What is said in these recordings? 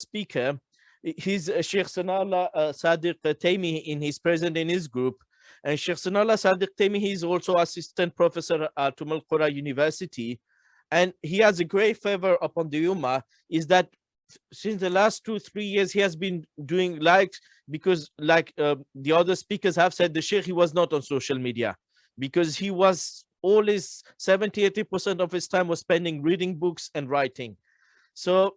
speaker. He's Shaykh Sanaullah Sadiq Taymi, he's present in his group. And Shaykh Sanaullah Sadiq Taymi, he's also assistant professor at Umm Qura University. And he has a great favor upon the Ummah, is that since the last 2-3 years, he has been doing because the other speakers have said, the Shaykh, he was not on social media because he was always 70-80% of his time was spending reading books and writing. So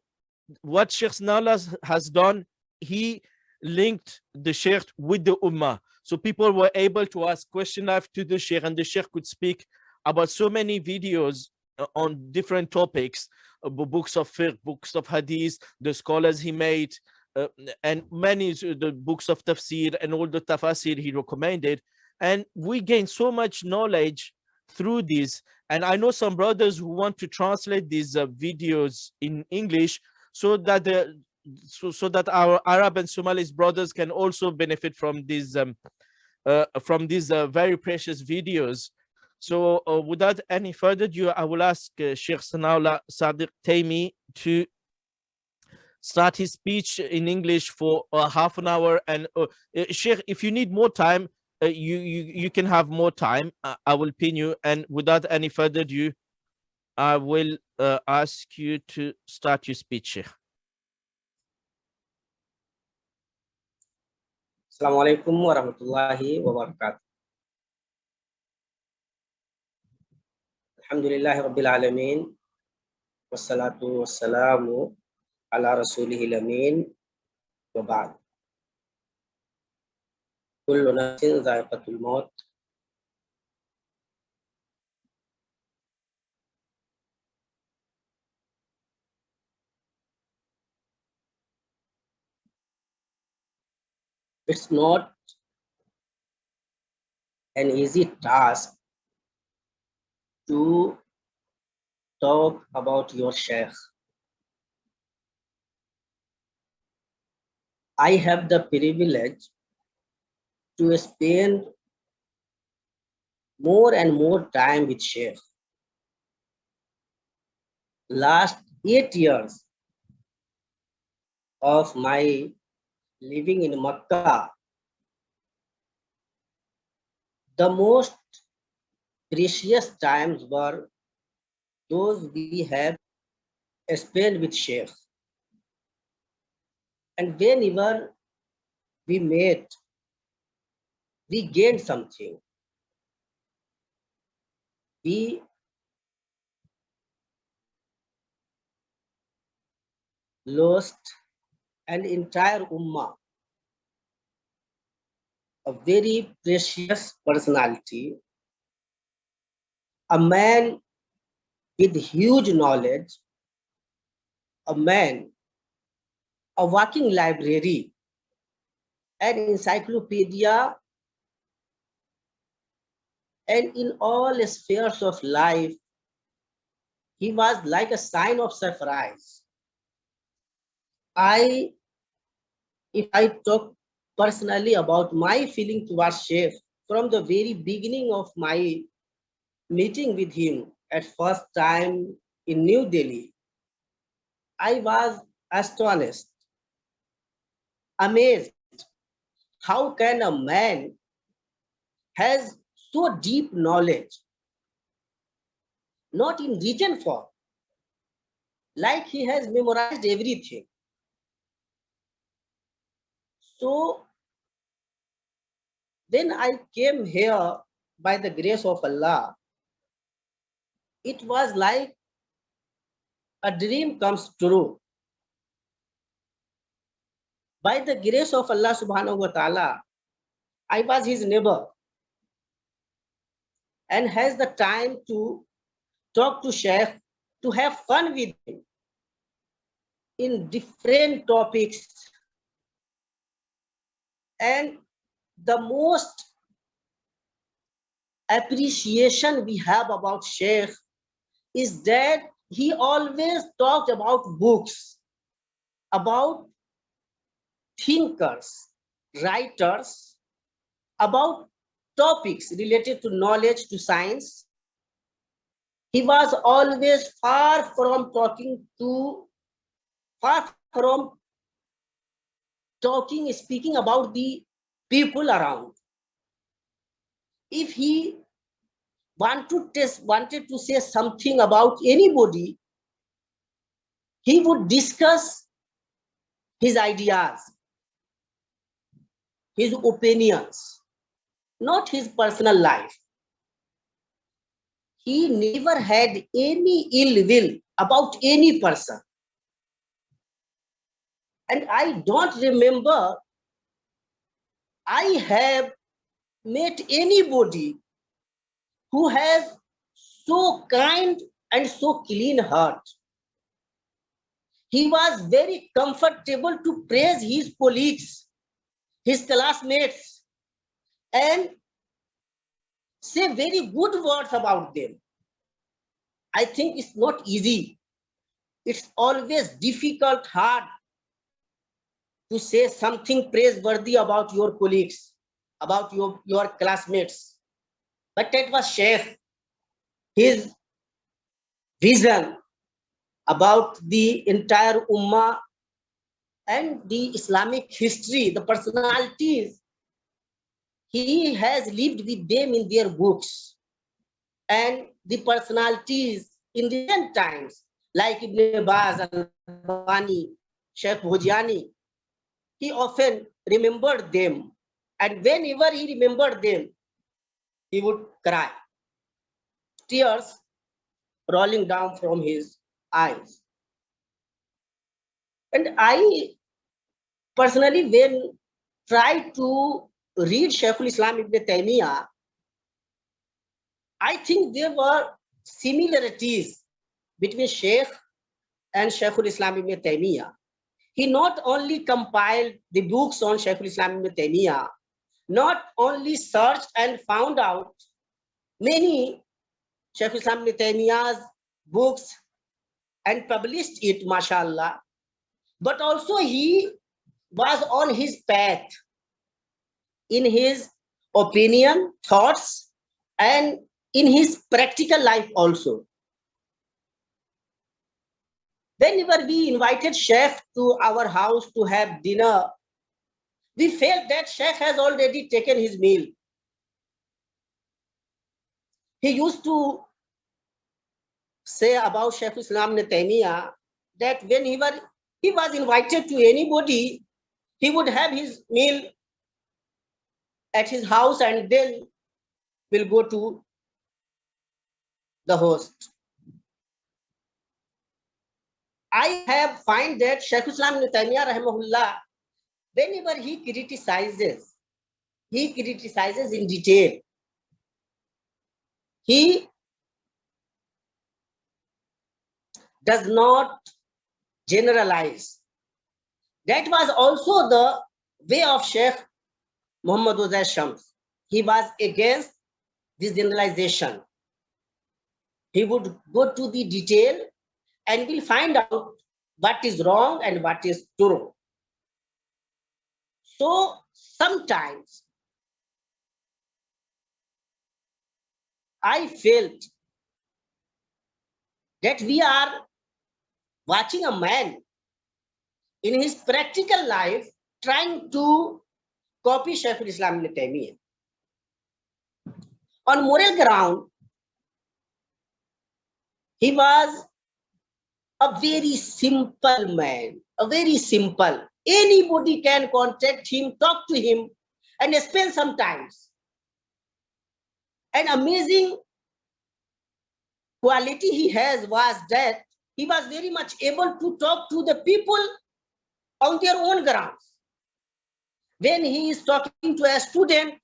what Shaykh Sanaullah has done, he linked the Shaykh with the Ummah. So people were able to ask questions to the Shaykh, and the Shaykh could speak about so many videos on different topics, books of fiqh, books of hadith, the scholars he made, and many the books of tafsir and all the tafasir he recommended. And we gained so much knowledge through this. And I know some brothers who want to translate these videos in English so that our Arab and Somalis brothers can also benefit from these very precious videos. So without any further ado, I will ask Shaykh Sanaullah Sadiq Taymi to start his speech in English for half an hour. And Shaykh, if you need more time, you can have more time. I will pin you. And without any further ado, I will ask you to start your speech, Shaykh. Assalamu alaikum wa rahmatullahi wa barakatuh. Alhamdulillahi rabbil alameen. Wassalatu wassalamu ala rasulihil ameen. Wa ba'd. Kullu nafsin dha'iqatul maut. It's not an easy task to talk about your Shaykh. I have the privilege to spend more and more time with Shaykh. Last 8 years of my living in Makkah, the most precious times were those we have spent with Shaykh. And whenever we met, we gained something. We lost an entire ummah, a very precious personality, a man with huge knowledge, a man, a walking library, an encyclopedia, and in all spheres of life, he was like a sign of surprise. If I talk personally about my feeling towards Shaykh, from the very beginning of my meeting with him at first time in New Delhi, I was astonished, amazed. How can a man has so deep knowledge, not in written form, like he has memorized everything? So when I came here by the grace of Allah, it was like a dream comes true. By the grace of Allah subhanahu wa ta'ala, I was his neighbor and has the time to talk to Shaykh, to have fun with him in different topics. And the most appreciation we have about Shaykh is that he always talked about books, about thinkers, writers, about topics related to knowledge, to science. He was always far from speaking about the people around. If he wanted to say something about anybody, he would discuss his ideas, his opinions, not his personal life. He never had any ill will about any person. And I don't remember I have met anybody who has so kind and so clean heart. He was very comfortable to praise his colleagues, his classmates, and say very good words about them. I think it's not easy. It's always difficult, hard to say something praiseworthy about your colleagues, about your classmates. But that was Shaykh, his vision about the entire Ummah and the Islamic history, the personalities. He has lived with them in their books. And the personalities in recent times, like Ibn Baz, Al-Bani, Shaykh Bhujiani, he often remembered them. And whenever he remembered them, he would cry, tears rolling down from his eyes. And I personally, when try to read Shaykhul Islam Ibn Taymiyyah, I think there were similarities between Shaykh and Shaykhul Islam Ibn Taymiyyah. He not only compiled the books on Shaykhul Islam Ibn Taymiyyah, not only searched and found out many Shaykhul Islam Ibn Taymiyyah's books and published it, mashallah, but also he was on his path in his opinion, thoughts, and in his practical life also. Whenever we invited Shaykh to our house to have dinner, we felt that Shaykh has already taken his meal. He used to say about Shaykh Islam Ibn Taymiyyah that when he was invited to anybody, he would have his meal at his house and then will go to the host. I have find that Shaykh Islam Ibn Taymiyyah rahimahullah, whenever he criticizes in detail. He does not generalize. That was also the way of Shaykh Muhammad Ozair Shams. He was against this generalization. He would go to the detail and will find out what is wrong and what is true. So sometimes I felt that we are watching a man in his practical life trying to copy Shaykh Islam Ibn Taymiyyah. On moral ground, he was a very simple man, a very simple. Anybody can contact him, talk to him, and spend some time. An amazing quality he has was that he was very much able to talk to the people on their own grounds. When he is talking to a student,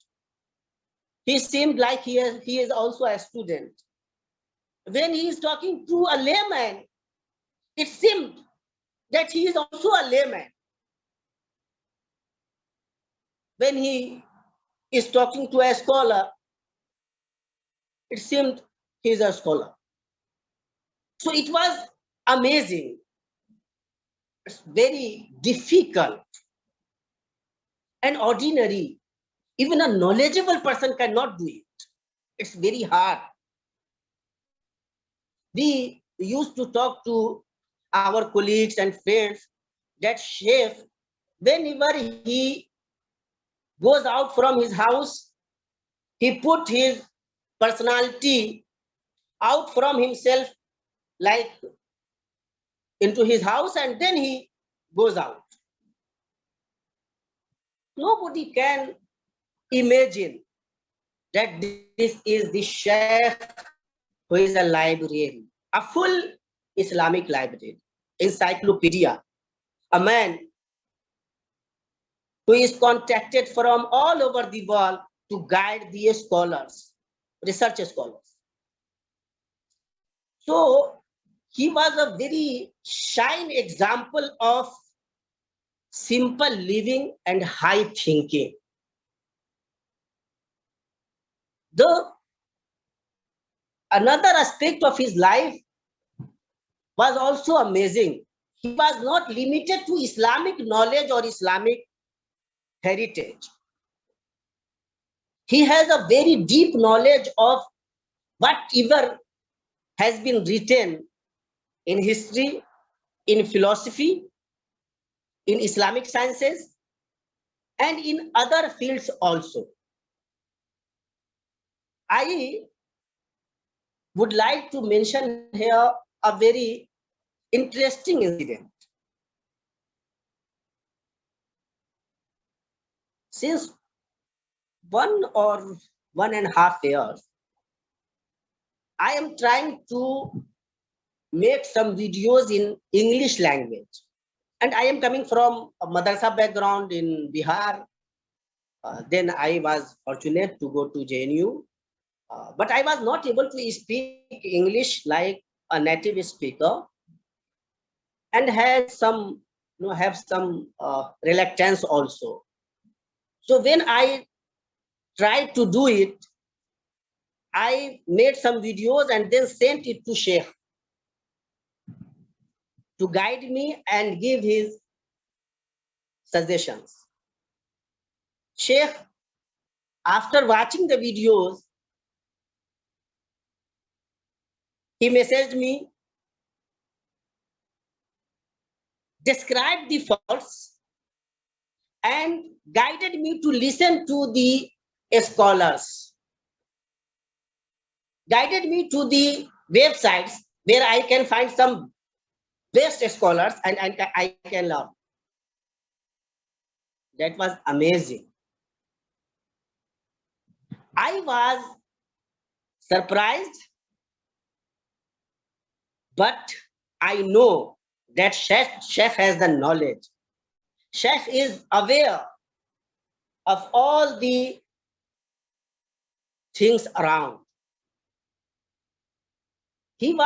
he seemed like he is also a student. When he is talking to a layman, it seemed that he is also a layman. When he is talking to a scholar, it seemed he is a scholar. So it was amazing. It's very difficult and ordinary. Even a knowledgeable person cannot do it. It's very hard. We used to talk to our colleagues and friends that Shaykh whenever he goes out from his house, he put his personality out from himself, like into his house, and then he goes out. Nobody can imagine that this is the Shaykh who is a librarian, a full Islamic library, encyclopedia, a man who is contacted from all over the world to guide the scholars, research scholars. So he was a very shine example of simple living and high thinking. Another aspect of his life was also amazing. He was not limited to Islamic knowledge or Islamic heritage. He has a very deep knowledge of whatever has been written in history, in philosophy, in Islamic sciences, and in other fields also. I would like to mention here a very interesting incident. Since 1.5 years, I am trying to make some videos in English language. And I am coming from a madrasa background in Bihar. Then I was fortunate to go to JNU. But I was not able to speak English like a native speaker, and had some, have some reluctance also. So when I tried to do it, I made some videos and then sent it to Shaykh to guide me and give his suggestions. Shaykh, after watching the videos, he messaged me, described the faults, and guided me to listen to the scholars, guided me to the websites where I can find some best scholars and I can learn. That was amazing. I was surprised, but I know that Shaykh has the knowledge. Shaykh is aware of all the things around. He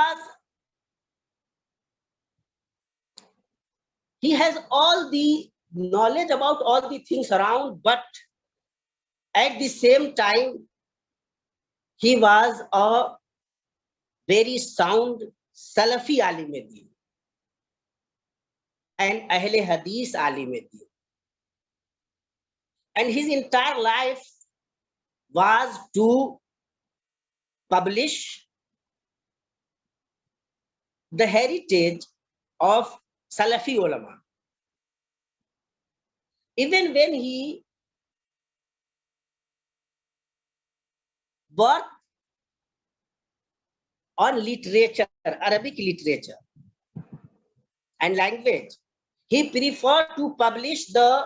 has all the knowledge about all the things around, but at the same time, he was a very sound Salafi alim din and Ahle Hadith alim din. And his entire life was to publish the heritage of Salafi ulama. Even when he worked on literature, Arabic literature and language, he preferred to publish the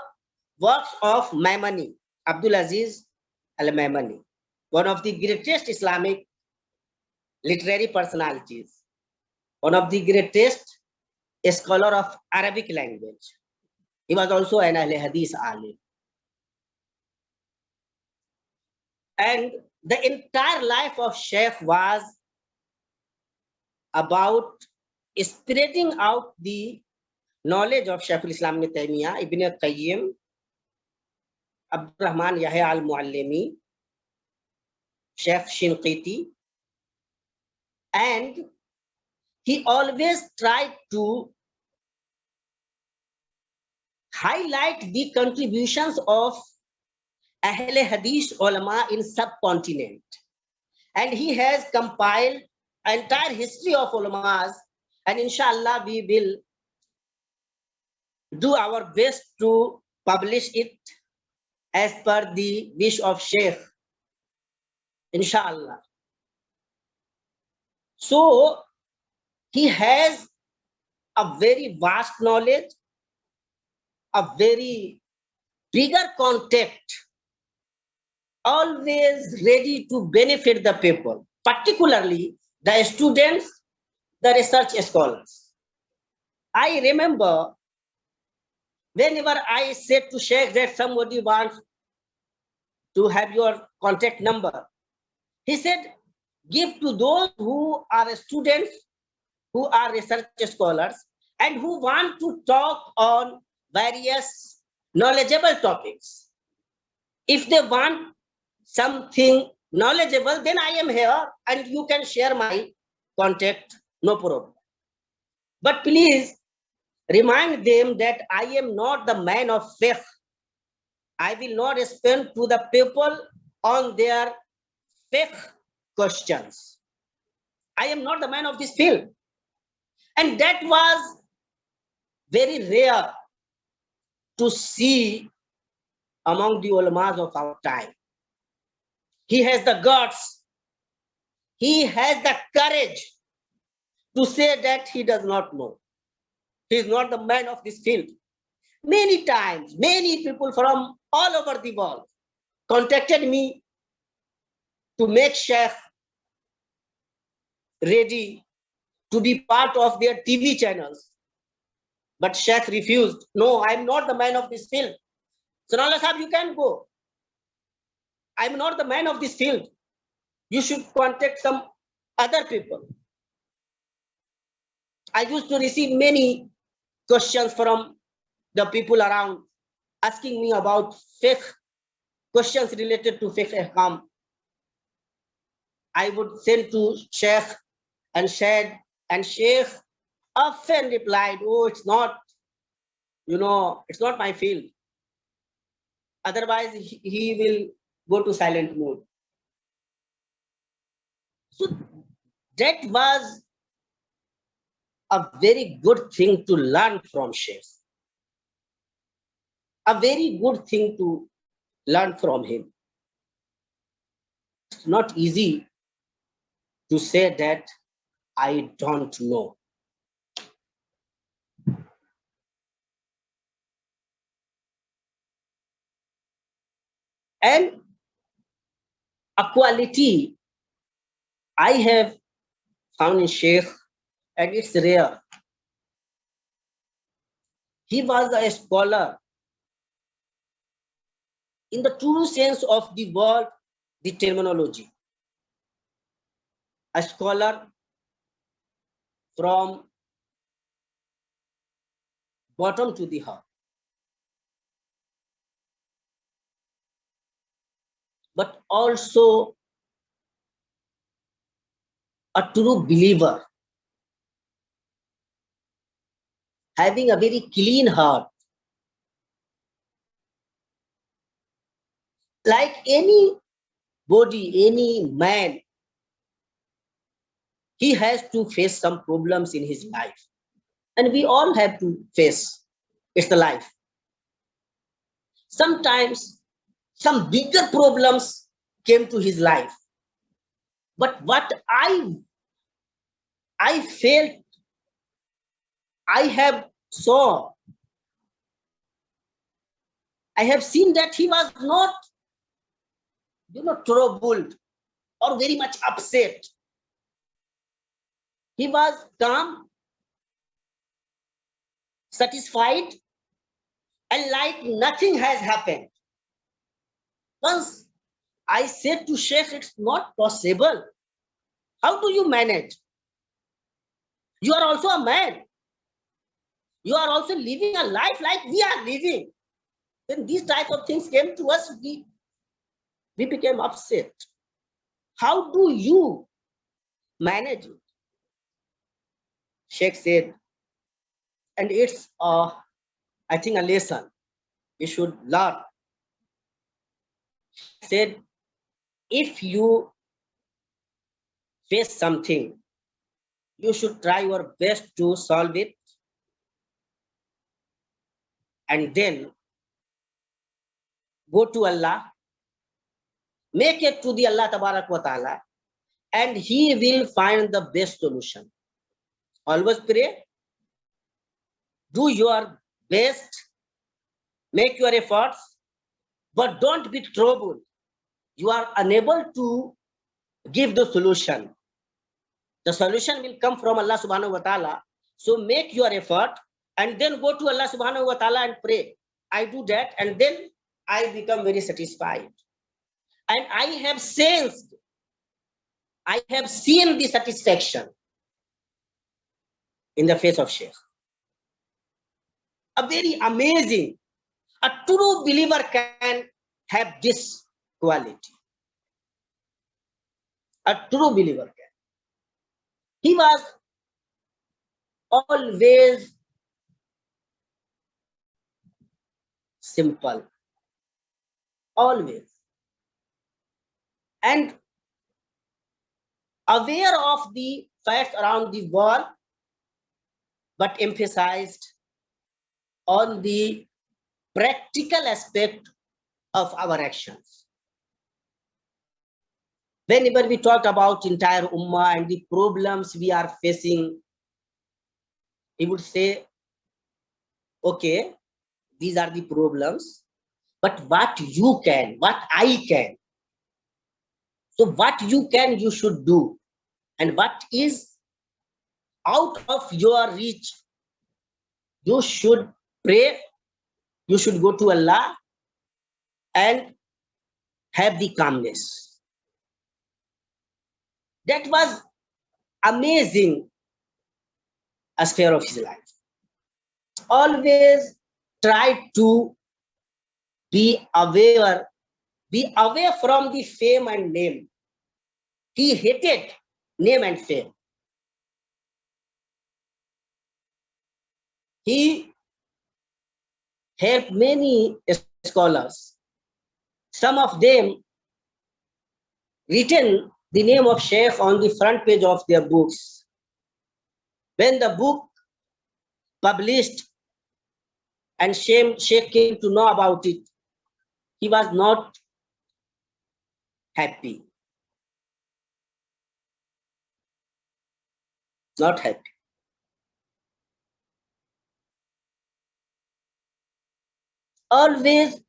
works of Maimani, Abdul Aziz al-Maimani, one of the greatest Islamic literary personalities, one of the greatest scholar of Arabic language. He was also an Ahl Hadith alim. And the entire life of Shaykh was about spreading out the knowledge of Shaykh al-Islam ibn Taymiyyah, Ibn Qayyim, Abdul Rahman Yahya al-Muallimi, Shaykh Shinqiti, and he always tried to highlight the contributions of Ahl Hadith ulama in subcontinent. And he has compiled entire history of ulamas, and inshallah we will do our best to publish it as per the wish of Shaykh, inshallah. So he has a very vast knowledge, a very bigger contact, always ready to benefit the people, particularly the students, the research scholars. I remember whenever I said to Sheikh that somebody wants to have your contact number, he said, give to those who are students, who are research scholars, and who want to talk on various knowledgeable topics. If they want something knowledgeable, then I am here and you can share my contact, no problem. But please remind them that I am not the man of faith. I will not respond to the people on their faith questions. I am not the man of this field. And that was very rare to see among the ulamas of our time. He has the guts, he has the courage to say that he does not know. He is not the man of this field. Many times, many people from all over the world contacted me to make Shaykh ready to be part of their TV channels. But Shaykh refused. No, I'm not the man of this field. Sanaullah Sahab, you can go. I'm not the man of this field. You should contact some other people. I used to receive many questions from the people around asking me about faith, questions related to faith ahkam. I would send to Shaykh and said, and Shaykh often replied, oh, it's not, it's not my field. Otherwise, he will go to silent mode. So that was a very good thing to learn from Shaykh. A very good thing to learn from him. It's not easy to say that I don't know. And a quality I have found in Shaykh, and it's rare. He was a scholar in the true sense of the word, the terminology. A scholar from bottom to the heart. But also a true believer, having a very clean heart. Like any body, any man, he has to face some problems in his life. And we all have to face. It's the life. Sometimes some bigger problems came to his life. But what I felt, I have seen that he was not, troubled or very much upset. He was calm, satisfied, and like nothing has happened. Once I said to Shaykh, it's not possible. How do you manage? You are also a man. You are also living a life like we are living. When these type of things came to us, we became upset. How do you manage it? Shaykh said, and it's I think a lesson we should learn. He said, if you face something, you should try your best to solve it and then go to Allah, make it to the Allah Tabarak wa Ta'ala, and He will find the best solution. Always pray, do your best, make your efforts, but don't be troubled. You are unable to give the solution. The solution will come from Allah subhanahu wa ta'ala. So make your effort and then go to Allah subhanahu wa ta'ala and pray. I do that and then I become very satisfied. And I have sensed, I have seen the satisfaction in the face of Shaykh. A very amazing, a true believer can have this quality. A true believer can. He was always simple, always, and aware of the facts around the world, but emphasized on the practical aspect of our actions. Whenever we talk about entire Ummah and the problems we are facing, he would say, okay, these are the problems, but what you can, what I can. So what you can, you should do. And what is out of your reach, you should pray, you should go to Allah and have the calmness. That was amazing aspect of his life. Always try to be aware from the fame and name. He hated name and fame. He helped many scholars. Some of them written the name of Shaykh on the front page of their books. When the book published and Shaykh came to know about it, he was not happy. Not happy. Always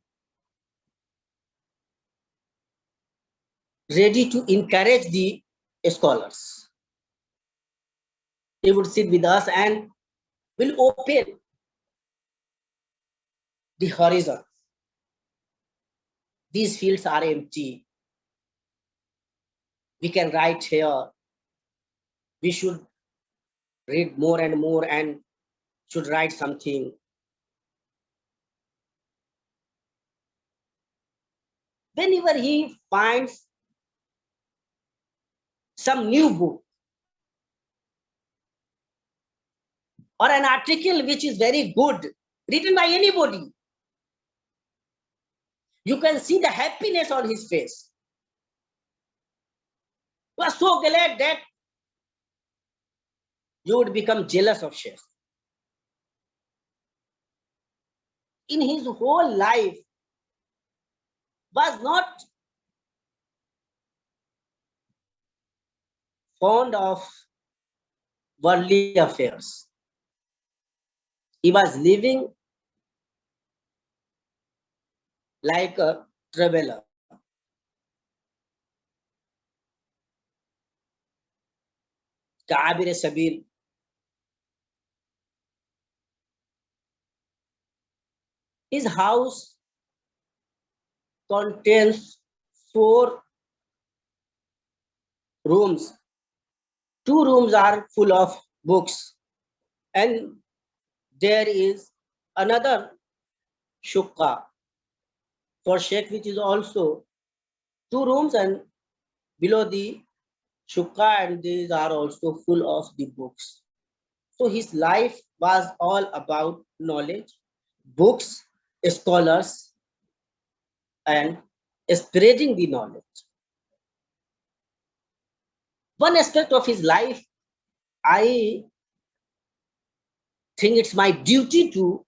ready to encourage the scholars. He would sit with us and will open the horizon. These fields are empty. We can write here. We should read more and more and should write something. Whenever he finds some new book or an article which is very good, written by anybody, you can see the happiness on his face. You are so glad that you would become jealous of Shaykh. In his whole life, was not fond of worldly affairs. He was living like a traveler. Ka'abir Sabil. His house contains 4 rooms. 2 rooms are full of books, and there is another shukka for Shaykh, which is also 2 rooms, and below the shukka, and these are also full of the books. So his life was all about knowledge, books, scholars, and spreading the knowledge. One aspect of his life, I think it's my duty to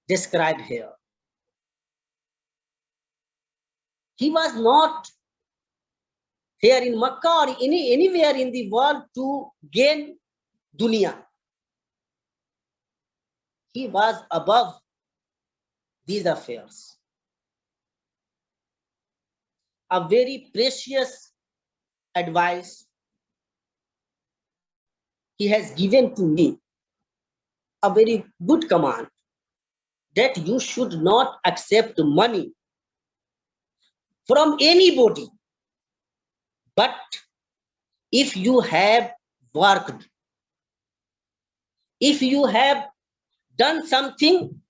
described here. He was not here in Makkah or anywhere in the world to gain dunya. He was above these affairs. A very precious advice he has given to me, a very good command, that you should not accept money from anybody, but if you have worked, if you have done something,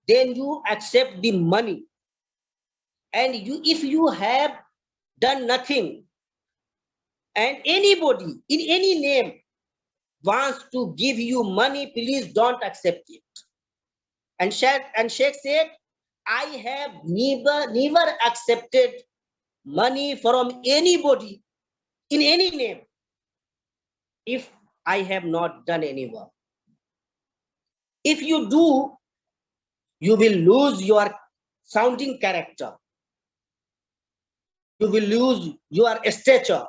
then you accept the money. And if you have done nothing, and anybody in any name wants to give you money, please don't accept it. And Shaykh said, I have never accepted money from anybody in any name if I have not done any work. If you do, you will lose your sounding character. You will lose your stature,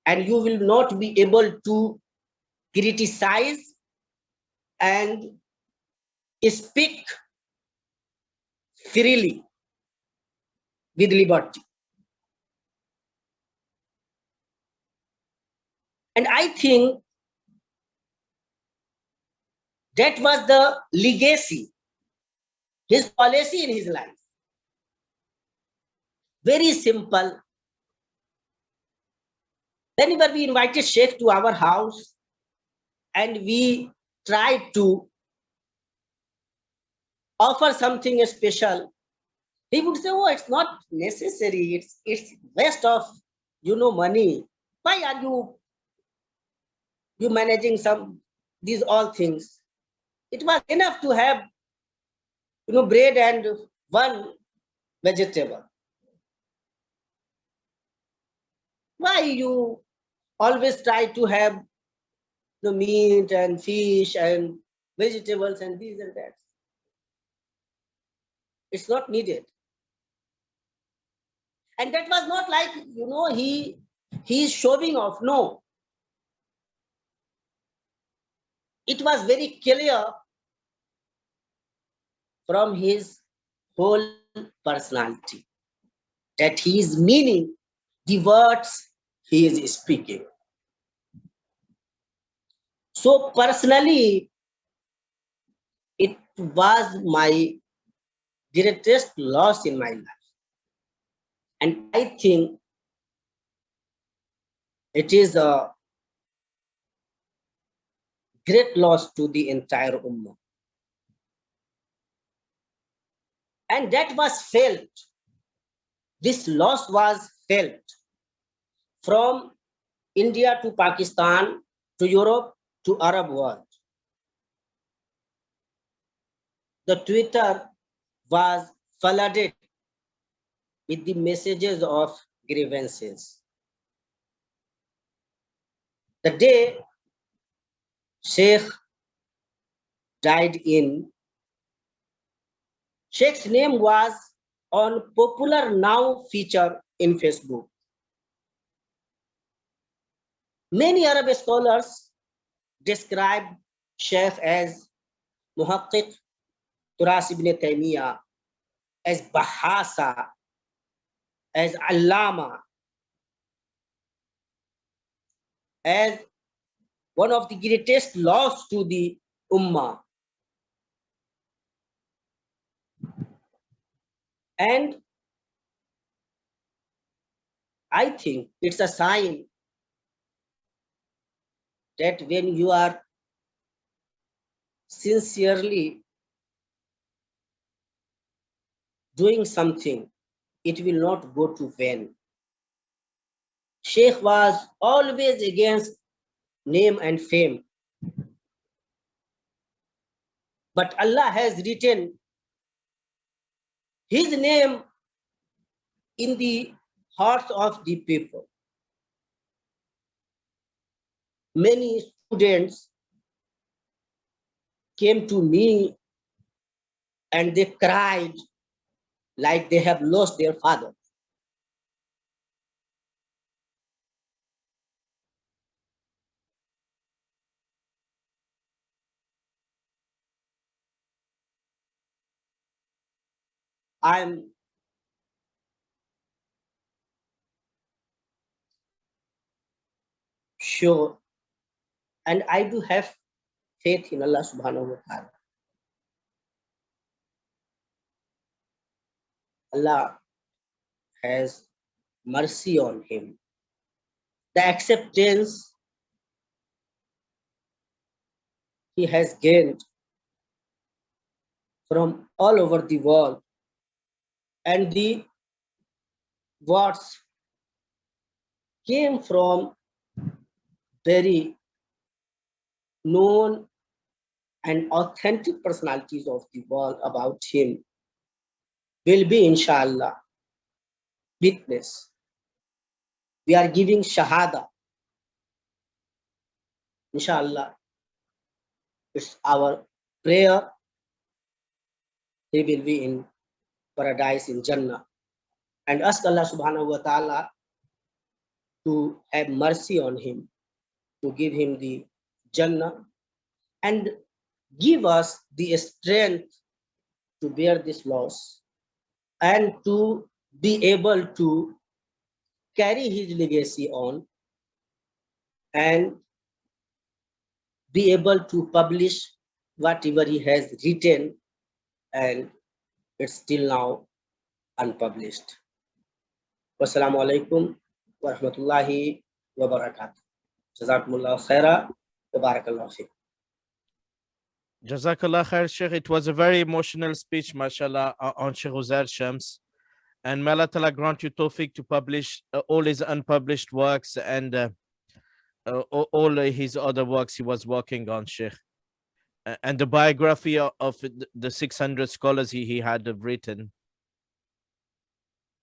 and you will not be able to criticize and speak freely with liberty. And I think that was the legacy, his policy in his life. Very simple. Whenever we invited Shaykh to our house and we tried to offer something special, he would say, oh, it's not necessary. It's waste of, money. Why are you managing these all things? It was enough to have, bread and one vegetable. Why you always try to have the meat and fish and vegetables and this and that? It's not needed. And that was not like, he's showing off. No. It was very clear from his whole personality that he is meaning the words he is speaking. So personally, it was my greatest loss in my life. And I think it is a great loss to the entire Ummah. And that was felt. This loss was felt from India to Pakistan to Europe to Arab world. The Twitter was flooded with the messages of grievances. The day Shaykh died in, Shaykh's name was on popular now feature in Facebook. Many Arab scholars describe Shaykh as Muhaqqiq Turas ibn Taymiyyah, as Bahasa, as Allama, as one of the greatest loss to the Ummah. And I think it's a sign that when you are sincerely doing something, it will not go to vain. Shaykh was always against name and fame. But Allah has written his name in the hearts of the people. Many students came to me and they cried like they have lost their father. I'm sure, and I do have faith in Allah subhanahu wa ta'ala. Allah has mercy on him. The acceptance he has gained from all over the world, and the words came from very known and authentic personalities of the world about him, will be inshallah witness. We are giving shahada. Inshallah, it's our prayer. He will be in paradise in Jannah. And ask Allah subhanahu wa ta'ala to have mercy on him, to give him the Jannah, and give us the strength to bear this loss and to be able to carry his legacy on and be able to publish whatever he has written, and it's still now unpublished. Wassalamu alaikum wa rahmatullahi wa barakatuh. Jazakumullah khaira wa barakallahu fiqh. Jazakallah khair, Shaykh. It was a very emotional speech, mashallah, on Shaykh Ozair Shams. And may Allah Ta'ala grant you tawfiq to publish all his unpublished works and all his other works he was working on, Shaykh. And the biography of the 600 scholars he had written.